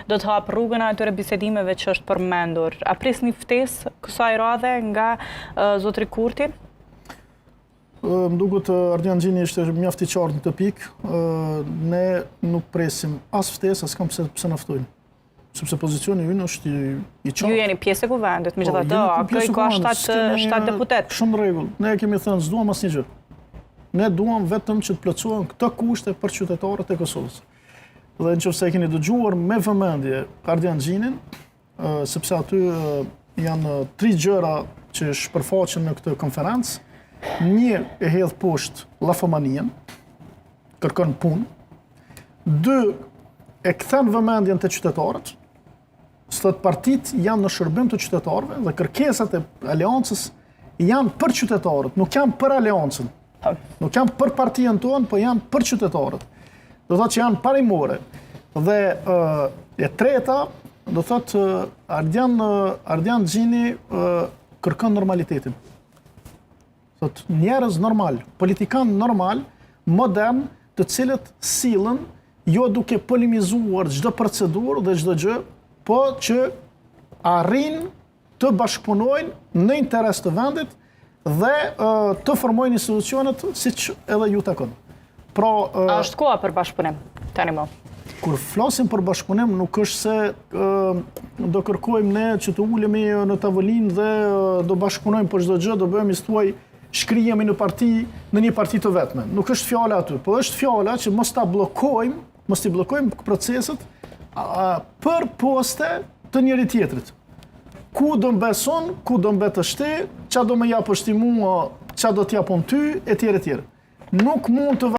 do të hapë rrugën atyre bisedimeve që është përmendur. A prisni ftesë kësaj radhe nga zotri Kurti? Më duket Ardian Xhini ishte mjaft i qartë në këtë pikë. Ne nuk presim as ftesë, as kam pse na ftojnë. Sepse pozicioni ynë është i qartë. Ju jeni pjesë e kuvendit, megjithatë, AKI ka 7 deputet. Shumë rregull. Ne kemi thënë s'duam asnjë gjë. Ne duam vetëm që të plotësohen këto kushte për qytetarët e Kosovës. Dhe nëse e keni dëgjuar me vëmendje Ardian Xhinin, sepse aty janë 3 gjëra që shpërfaqen në këtë konferencë. Një e hedh poshtë llafomanien, kërkon punë. 2 e kthen vëmendjen te qytetarët. Sot partitë janë në shërbim të qytetarëve dhe kërkesat e aleancës janë për qytetarët, nuk janë për aleancën. Nuk janë për partinë tonë, po janë për qytetarët. Do thotë që janë parimore. Dhe e treta, do thotë Ardian Xhini kërkon normalitetin. Thotë njerëz normal, politikan normal, modern, të cilët sillen jo duke polemizuar çdo procedurë dhe çdo gjë, po që arrin të bashkëpunojnë në interes të vendit dhe të formojnë institucionet siç edhe ju takon. Pra, a është koha për bashkëpunim tani më? Kur flasim për bashkëpunim, nuk është se do kërkojmë ne që të ulemi në tavolinë dhe do bashkëpunojmë për çdo gjë, do bëhemi thuaj shkrihemi në një parti të vetme. Nuk është fjala aty, po është fjala që mos i bllokojmë proceset për poste të njëri tjetrit. Ku do mbeson, ku do mbet është ti, ç'a do më japësh ti mua, ç'a do t'japon ty, etj. Nuk mund të